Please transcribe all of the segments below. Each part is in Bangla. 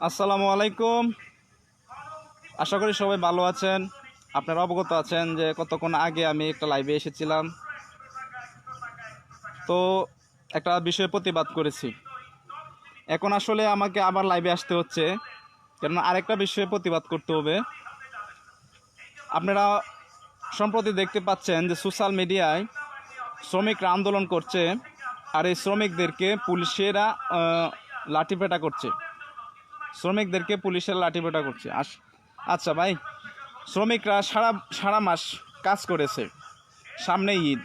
আসসালামু আলাইকুম। আশা করি সবাই ভালো আছেন। আপনারা অবগত আছেন যে কতক্ষণ আগে আমি একটা লাইভে এসেছিলাম, তো একটা বিষয়ে প্রতিবাদ করেছি। এখন আসলে আমাকে আবার লাইভে আসতে হচ্ছে, কারণ আরেকটা বিষয়ে প্রতিবাদ করতে হবে। আপনারা সম্প্রতি দেখতে পাচ্ছেন যে সোশ্যাল মিডিয়ায় শ্রমিকরা আন্দোলন করছে, আর এই শ্রমিকদেরকে পুলিশেরা লাঠিপেটা করছে। শ্রমিকদেরকে পুলিশের লাঠিপেটা করছে। আচ্ছা ভাই, শ্রমিকরা সারা মাস কাজ করেছে, সামনে ঈদ,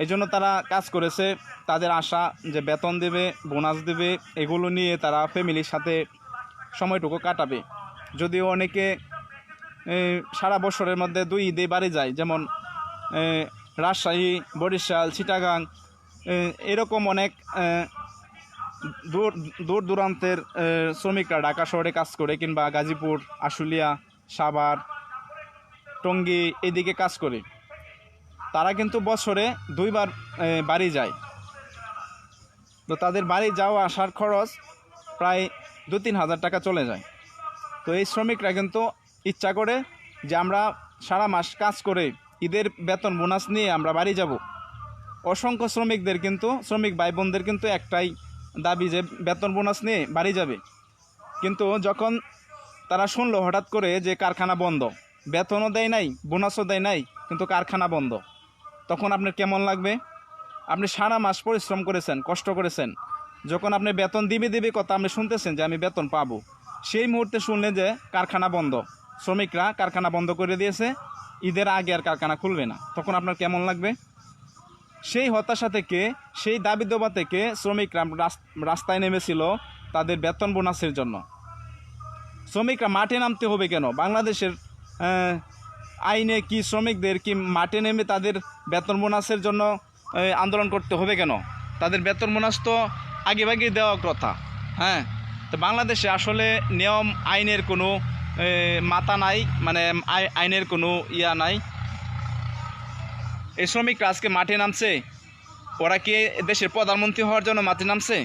এই জন্য তারা কাজ করেছে। তাদের আশা যে বেতন দেবে, বোনাস দেবে, এগুলো নিয়ে তারা ফ্যামিলির সাথে সময়টুকু কাটাবে। যদিও অনেকে সারা বছরের মধ্যে 2 ঈদে বাড়ি যায়, যেমন রাজশাহী, বরিশাল, চিটাগাং, এরকম অনেক দূর দূরান্তের শ্রমিকরা ঢাকা শহরে কাজ করে, কিংবা গাজীপুর, আশুলিয়া, সাভার, টঙ্গী এদিকে কাজ করে। তারা কিন্তু বছরে 2 বার বাড়ি যায়। তো তাদের বাড়ি যাওয়া আসার খরচ প্রায় 2-3 হাজার টাকা চলে যায়। তো এই শ্রমিকরা কিন্তু ইচ্ছা করে যে আমরা সারা মাস কাজ করে ঈদের বেতন বোনাস নিয়ে আমরা বাড়ি যাব। অসংখ্য শ্রমিক ভাই বোনদের কিন্তু একটাই দাবি যে বেতন বোনাস নিয়ে বাড়ি যাবে। কিন্তু যখন তারা শুনলো হঠাৎ করে যে কারখানা বন্ধ, বেতনও দেয় নাই, বোনাসও দেয় নাই, কিন্তু কারখানা বন্ধ, তখন আপনার কেমন লাগবে? আপনি সারা মাস পরিশ্রম করেছেন, কষ্ট করেছেন, যখন আপনি বেতন দিবে কথা আপনি শুনতেছেন যে আমি বেতন পাবো, সেই মুহূর্তে শুনলেন যে কারখানা বন্ধ, শ্রমিকরা কারখানা বন্ধ করে দিয়েছে, ঈদের আগে আর কারখানা খুলবে না, তখন আপনার কেমন লাগবে? সেই হতাশা থেকে, সেই দাবি দেওয়া থেকে শ্রমিকরা রাস্তায় নেমেছিল তাদের বেতন বোনাসের জন্য। শ্রমিকরা মাঠে নামতে হবে কেন? বাংলাদেশের আইনে কি শ্রমিকদের কি মাঠে নেমে তাদের বেতন বোনাসের জন্য আন্দোলন করতে হবে কেন? তাদের বেতন বোনাস তো আগেভাগে দেওয়ার কথা। হ্যাঁ, তো বাংলাদেশে আসলে নিয়ম আইনের কোনো মাথা নাই, মানে আইনের কোনো ইয়া নাই। এই শ্রমিকরা আজকে মাঠে নামছে, ওরা কি দেশের প্রধানমন্ত্রী হওয়ার জন্য মাঠে নামছে?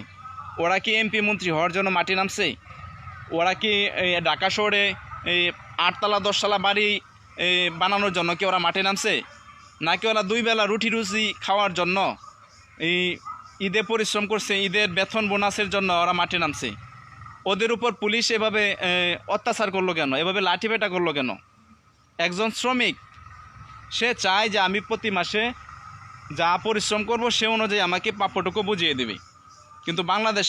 ওরা কি এমপি মন্ত্রী হওয়ার জন্য মাঠে নামছে? ওরা কি ঢাকা শহরে 8 তলা 10 তলা বাড়ি বানানোর জন্য কি ওরা মাঠে নামছে? নাকি ওরা 2 বেলা রুটি খাওয়ার জন্য এই ঈদে পরিশ্রম করছে, ঈদের বেতন বোনাসের জন্য ওরা মাঠে নামছে? ওদের উপর পুলিশ এভাবে অত্যাচার করলো কেন? এভাবে লাঠিপেটা করলো কেন? একজন শ্রমিক সে চায় যে আমি প্রতি মাসে যা পরিশ্রম করব সে অনুযায়ী আমাকে প্রাপ্যটুকু বুঝিয়ে দেবে। কিন্তু বাংলাদেশ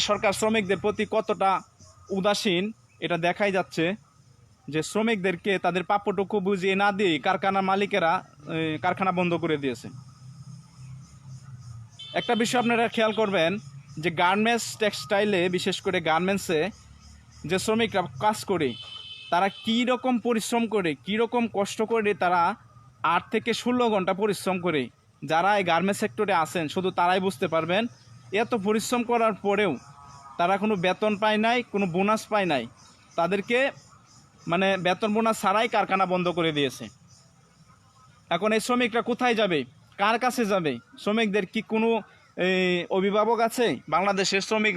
সরকার শ্রমিকদের প্রতি কতটা উদাসীন এটা দেখাই যাচ্ছে, যে শ্রমিকদেরকে তাদের প্রাপ্যটুকু বুঝিয়ে না দিয়ে কারখানার মালিকেরা কারখানা বন্ধ করে দিয়েছে। একটা বিষয় আপনারা খেয়াল করবেন যে গার্মেন্টস টেক্সটাইলে, বিশেষ করে গার্মেন্টসে যে শ্রমিকরা কাজ করে, তারা কী রকম পরিশ্রম করে, কী রকম কষ্ট করে, তারা 8 থেকে 16 ঘন্টা পরিশ্রম করে। যারা এই গার্মেন্টস সেক্টরে আছেন শুধু তারাই বুঝতে পারবেন। এত পরিশ্রম করার পরেও তারা কোনো বেতন পায় নাই, কোনো বোনাস পায় নাই। তাদেরকে মানে বেতন বোনাস ছাড়াই কারখানা বন্ধ করে দিয়েছে। এখন এই শ্রমিকরা কোথায় যাবে? কার কাছে যাবে? শ্রমিকদের কি কোনো অভিভাবক আছে? বাংলাদেশের শ্রমিক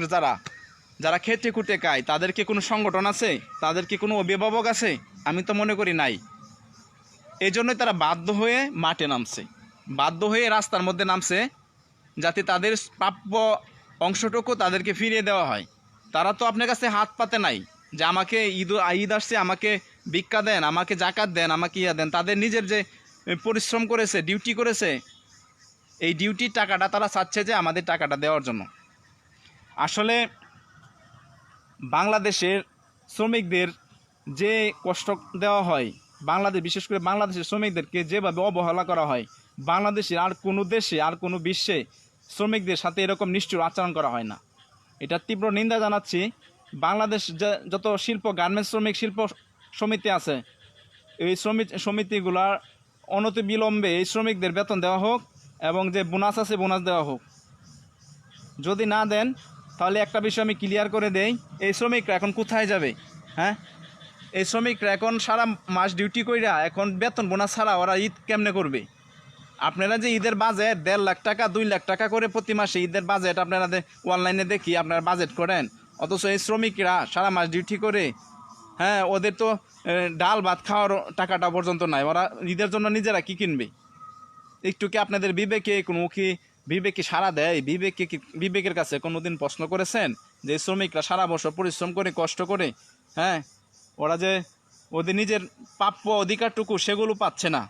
যারা খেটে খুঁটে খায়, তাদের কি কোনো সংগঠন আছে? তাদের কি কোনো অভিভাবক আছে? আমি তো মনে করি নাই। এই জন্যই তারা বাধ্য হয়ে মাঠে নামছে, বাধ্য হয়ে রাস্তার মধ্যে নামছে, যাতে তাদের প্রাপ্য অংশটুকু তাদেরকে ফিরিয়ে দেওয়া হয়। তারা তো আপনার কাছে হাত পাতে নাই যে আমাকে ঈদ আসছে, আমাকে ভিক্ষা দেন, আমাকে জাকাত দেন, আমাকে ইয়া দেন। তাদের নিজের যে পরিশ্রম করেছে, ডিউটি করেছে, এই ডিউটির টাকাটা তারা চাচ্ছে যে আমাদের টাকাটা দেওয়ার জন্য। আসলে বাংলাদেশের শ্রমিকদের যে কষ্ট দেওয়া হয়, বিশেষ করে বাংলাদেশের শ্রমিকদেরকে যেভাবে অবহেলা করা হয়, বাংলাদেশের আর কোনো দেশে, আর কোনো বিশ্বে শ্রমিকদের সাথে এরকম নিষ্ঠুর আচরণ করা হয় না। এটা তীব্র নিন্দা জানাচ্ছি। বাংলাদেশ যত গার্মেন্টস শ্রমিক শিল্প সমিতি আছে, এই সমিতিগুলার অনতিবিলম্বে এই শ্রমিকদের বেতন দেওয়া হোক, এবং যে বোনাস আছে বোনাস দেওয়া হোক। যদি না দেন তাহলে একটা বিষয় আমি ক্লিয়ার করে দেই, এই শ্রমিকরা এখন কোথায় যাবে? হ্যাঁ, এই শ্রমিকরা এখন সারা মাস ডিউটি কইরা এখন বেতন বোনাস ছাড়া ওরা ঈদ কেমনে করবে? আপনারা যে ঈদের বাজেট 1.5 লাখ টাকা 2 লাখ টাকা করে প্রতি মাসে ঈদের বাজেট আপনারা অনলাইনে দেখি আপনারা বাজেট করেন, অথচ এই শ্রমিকরা সারা মাস ডিউটি করে, হ্যাঁ, ওদের তো ডাল ভাত খাওয়ার টাকাটা পর্যন্ত নাই। ওরা ঈদের জন্য নিজেরা কি কিনবে? একটু কি আপনাদের বিবেকে সাড়া দেয়? বিবেকের কাছে কোনোদিন প্রশ্ন করেছেন যে শ্রমিকরা সারা বছর পরিশ্রম করে কষ্ট করে, হ্যাঁ, ওরা যে ওদের নিজের প্রাপ্য অধিকারটুকু সেগুলো পাচ্ছে না?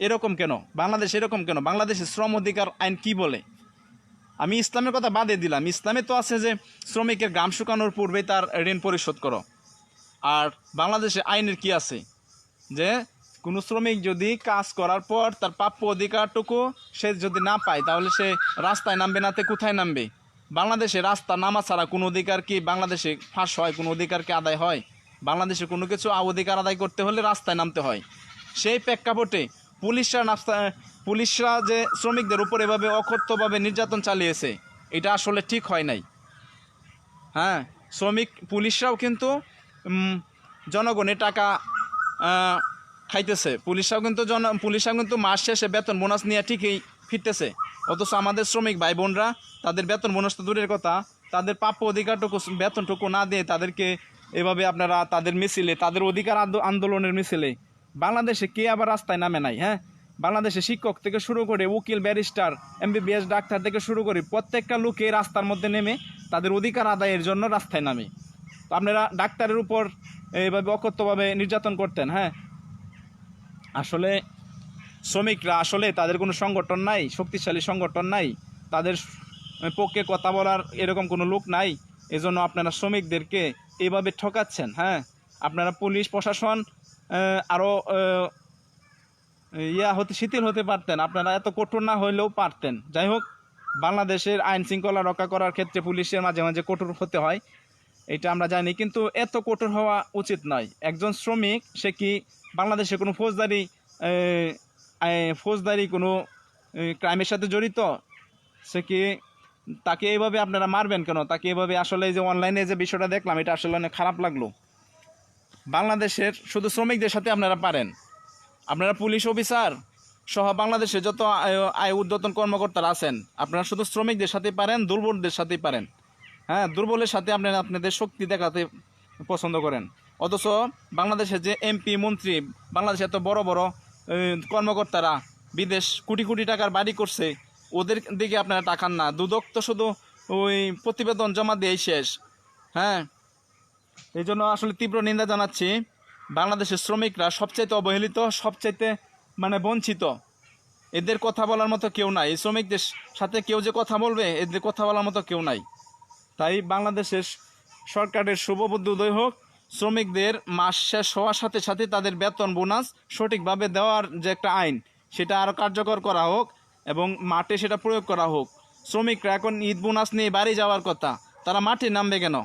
এরকম কেন বাংলাদেশ? এরকম কেন? বাংলাদেশের শ্রম অধিকার আইন কি বলে? আমি ইসলামের কথা বাদে দিলাম, ইসলামে তো আছে যে শ্রমিকের ঘাম শুকানোর পূর্বেই তার ঋণ পরিশোধ করো। আর বাংলাদেশের আইনের কি আছে যে কোনো শ্রমিক যদি কাজ করার পর তার প্রাপ্য অধিকারটুকু সে যদি না পায় তাহলে সে রাস্তায় নামবে, নাতে কোথায় নামবে? বাংলাদেশে রাস্তা নামা ছাড়া কোনো অধিকার কি বাংলাদেশে ফাঁস হয়? কোনো অধিকার কি আদায় হয়? বাংলাদেশে কোনো কিছু অধিকার আদায় করতে হলে রাস্তায় নামতে হয়। সেই প্রেক্ষাপটে পুলিশরা যে শ্রমিকদের উপর এভাবে অকথ্যভাবে নির্যাতন চালিয়েছে, এটা আসলে ঠিক হয় নাই। হ্যাঁ, পুলিশরাও কিন্তু জনগণের টাকা খাইতেছে। পুলিশরাও কিন্তু মাস শেষে বেতন বোনাস নিয়ে ঠিকই ফিরতেছে, অথচ আমাদের শ্রমিক ভাই বোনরা তাদের বেতন বোনাস তো দূরের কথা, তাদের প্রাপ্য অধিকারটুকু বেতনটুকু না দিয়ে তাদেরকে এভাবে আপনারা তাদের মিছিলে, তাদের অধিকার আন্দোলনের মিছিলে বাংলাদেশে কে আবার রাস্তায় নামে নাই? হ্যাঁ, বাংলাদেশে শিক্ষক থেকে শুরু করে উকিল, ব্যারিস্টার, MBBS ডাক্তার থেকে শুরু করে প্রত্যেকটা লোকে রাস্তার মধ্যে নেমে তাদের অধিকার আদায়ের জন্য রাস্তায় নামে। তো আপনারা ডাক্তারের উপর এইভাবে অকথ্যভাবে নির্যাতন করতেন। হ্যাঁ, আসলে শ্রমিকরা আসলে তাদের কোনো সংগঠন নাই, শক্তিশালী সংগঠন নাই, তাদের পক্ষে কথা বলার এরকম কোনো লোক নাই। এজন্য আপনারা শ্রমিকদেরকে এইভাবে ঠকাচ্ছেন। হ্যাঁ, আপনারা পুলিশ প্রশাসন আরও শিথিল হতে পারতেন, আপনারা এত কঠোর না হইলেও পারতেন। যাই হোক, বাংলাদেশের আইন শৃঙ্খলা রক্ষা করার ক্ষেত্রে পুলিশের মাঝে মাঝে কঠোর হতে হয়, এটা আমরা জানি, কিন্তু এত কঠোর হওয়া উচিত নয়। একজন শ্রমিক সে কি বাংলাদেশে কোনো ফৌজদারি কোনো ক্রাইমের সাথে জড়িত? সে কি তাকে এইভাবে আপনারা মারবেন কেন? তাকে এইভাবে আসলে যে অনলাইনে যে বিষয়টা দেখলাম, এটা আসলে অনেক খারাপ লাগলো। বাংলাদেশের শুধু শ্রমিকদের সাথে আপনারা পারেন, আপনারা পুলিশ অফিসার সহ বাংলাদেশে যত আয় উর্ধ্বতন কর্মকর্তারা আছেন, আপনারা শুধু শ্রমিকদের সাথেই পারেন, দুর্বলদের সাথেই পারেন। হ্যাঁ, দুর্বলের সাথে আপনারা আপনাদের শক্তি দেখাতে পছন্দ করেন, অথচ বাংলাদেশের যে MP মন্ত্রী, বাংলাদেশে এত বড় বড় কর্মকর্তারা বিদেশ কোটি কোটি টাকার বাড়ি করছে, ওদের দিকে আপনারা তাকান না। দুদক তো শুধু ওই প্রতিবেদন জমা দিয়েই শেষ। হ্যাঁ, এই জন্য আসলে তীব্র নিন্দা জানাচ্ছি। বাংলাদেশের শ্রমিকরা সবচাইতে অবহেলিত, সবচাইতে বঞ্চিত। এদের কথা বলার মতো কেউ নাই। এই শ্রমিকদের সাথে কেউ যে কথা বলবে, এদের কথা বলার মতো কেউ নাই। তাই বাংলাদেশের সরকারের শুভবুদ্ধি উদয় হোক, শ্রমিকদের মাস শেষ হওয়ার সাথে সাথে তাদের বেতন বোনাস সঠিকভাবে দেওয়ার যে একটা আইন, সেটা আরও কার্যকর করা হোক এবং মাঠে সেটা প্রয়োগ করা হোক। শ্রমিকরা এখন ঈদ বোনাস নিয়ে বাড়ি যাওয়ার কথা, তারা মাঠে নামবে কেন?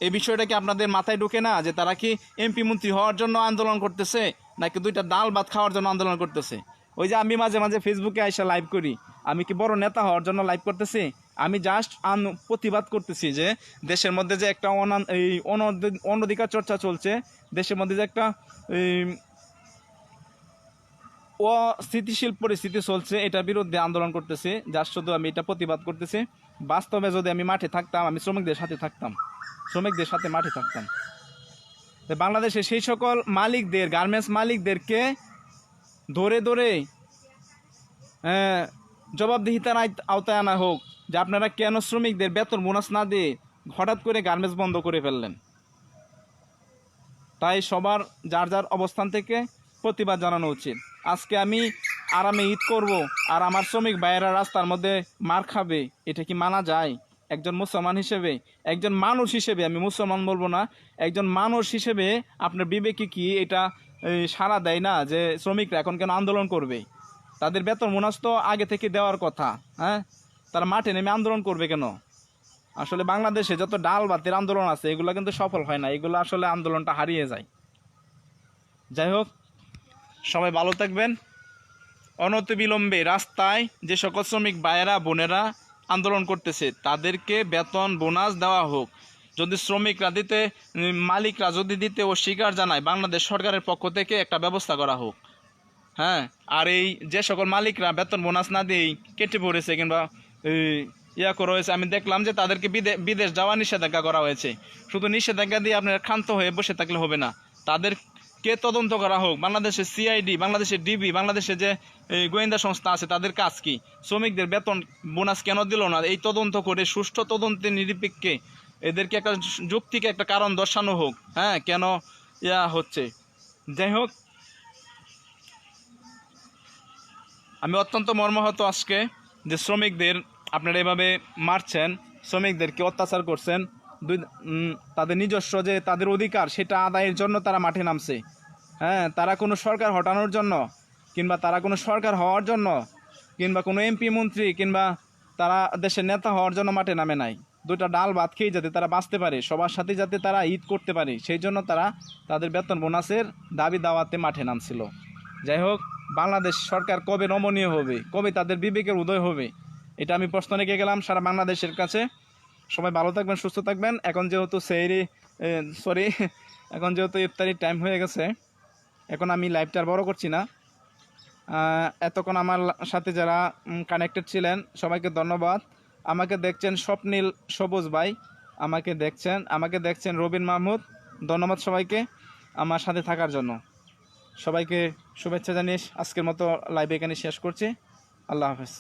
এই বিষয়টা কি আপনাদের মাথায় ঢুকে না যে তারা কি MP মন্ত্রী হওয়ার জন্য আন্দোলন করতেছে, নাকি দুইটা ডাল ভাত খাওয়ার জন্য আন্দোলন করতেছে? ওই যে আমি মাঝে মাঝে ফেসবুকে আইসা লাইভ করি, আমি কি বড় নেতা হওয়ার জন্য লাইভ করতেছি? আমি জাস্ট প্রতিবাদ করতেছি যে দেশের মধ্যে যে একটা অনধিকার চর্চা চলছে, দেশের মধ্যে যে একটা অস্থিতিশীল পরিস্থিতি চলছে, এটার বিরুদ্ধে আন্দোলন করতেছি। জাস্ট শুধু আমি এটা প্রতিবাদ করতেছি। বাস্তবে যদি আমি মাঠে থাকতাম, আমি শ্রমিকদের সাথে থাকতাম, শ্রমিকদের সাথে মাঠে থাকতাম। বাংলাদেশে সেই সকল মালিকদের, গার্মেন্টস মালিকদেরকে ধরে ধরে জবাবদিহিতার আওতায় আনা হোক যে আপনারা কেন শ্রমিকদের বেতন বোনাস না দিয়ে হঠাৎ করে গার্মেন্টস বন্ধ করে ফেললেন। তাই সবার যার যার অবস্থান থেকে প্রতিবাদ জানানো উচিত। আজকে আমি আরামে ঈদ করব আর আমার শ্রমিক ভাইয়েরা রাস্তার মধ্যে মার খাবে, এটা কি মানা যায়? একজন মুসলমান হিসেবে, একজন মানুষ হিসেবে, আমি মুসলমান বলবো না, একজন মানুষ হিসেবে আপনার বিবেকে কি এটা সাড়া দেয় না যে শ্রমিকরা এখন কেন আন্দোলন করবে? তাদের বেতন বোনাস তো আগে থেকে দেওয়ার কথা। হ্যাঁ, তারা মাঠে নেমে আন্দোলন করবে কেন? আসলে বাংলাদেশে যত ডাল ভাতের আন্দোলন আছে, এগুলো কিন্তু সফল হয় না, এগুলো আসলে আন্দোলনটা হারিয়ে যায়। যাই হোক, সবাই ভালো থাকবেন। অনতিবিলম্বে রাস্তায় যে সকল শ্রমিক ভাইয়েরা বোনেরা আন্দোলন করতেছে তাদেরকে বেতন বোনাস দেওয়া হোক। যদি শ্রমিকরা দিতে, মালিকরা যদি দিতে অস্বীকার জানায়, বাংলাদেশ সরকারের পক্ষ থেকে একটা ব্যবস্থা করা হোক। হ্যাঁ, আর এই যে সকল মালিকরা বেতন বোনাস না দিয়েই কেটে পড়েছে কিংবা ইয়া করা হয়েছে, আমি দেখলাম যে তাদেরকে বিদেশ যাওয়া নিষেধাজ্ঞা করা হয়েছে। শুধু নিষেধাজ্ঞা দিয়ে আপনারা ক্ষান্ত হয়ে বসে থাকলে হবে না, তাদেরকে তদন্ত করা হোক। বাংলাদেশের সিআইডি, বাংলাদেশের ডিবি, বাংলাদেশের যে গোয়েন্দা সংস্থা আছে তাদের কাজ কি, শ্রমিকদের বেতন বোনাস কেন দিল না, এই তদন্ত করে সুষ্ঠু তদন্তের নিরপেক্ষে এদেরকে একটা যৌক্তিক একটা কারণ দর্শানো হোক। হ্যাঁ, কেন ইয়া হচ্ছে। যাই হোক, আমি অত্যন্ত মর্মাহত আজকে যে শ্রমিকদের আপনারা এভাবে মারছেন, শ্রমিকদেরকে অত্যাচার করছেন। তাদের নিজস্ব যে তাদের অধিকার সেটা আদায়ের জন্য তারা মাঠে নামছে। হ্যাঁ, তারা কোনো সরকার হটানোর জন্য কিংবা তারা কোনো সরকার হওয়ার জন্য কিংবা কোনো এমপি মন্ত্রী কিংবা তারা দেশের নেতা হওয়ার জন্য মাঠে নামে নাই। দুইটা ডাল ভাত খেয়ে যাতে তারা বাঁচতে পারে, সবার সাথে যাতে তারা ঈদ করতে পারে, সেই জন্য তারা তাদের বেতন বোনাসের দাবি দাওয়াতে মাঠে নামছিল। যাই হোক, বাংলাদেশ সরকার কবে নমনীয় হবে, কবে তাদের বিবেকের উদয় হবে, এটা আমি প্রশ্ন রেখে গেলাম সারা বাংলাদেশের কাছে। সবাই ভালো থাকবেন, সুস্থ থাকবেন। এখন যেহেতু এখন যেহেতু ইফতারির টাইম হয়ে গেছে, এখন আমি লাইভটা আর বড় করছি না। এতক্ষণ আমার সাথে যারা কানেক্টেড ছিলেন সবাইকে ধন্যবাদ। আমাকে দেখছেন স্বপ্নীল সবুজ ভাই, আমাকে দেখছেন রবিন মাহমুদ, ধন্যবাদ সবাইকে আমার সাথে থাকার জন্য। সবাইকে শুভেচ্ছা জানিয়ে আজকের মতো লাইভ এখানে শেষ করছি। আল্লাহ হাফেজ।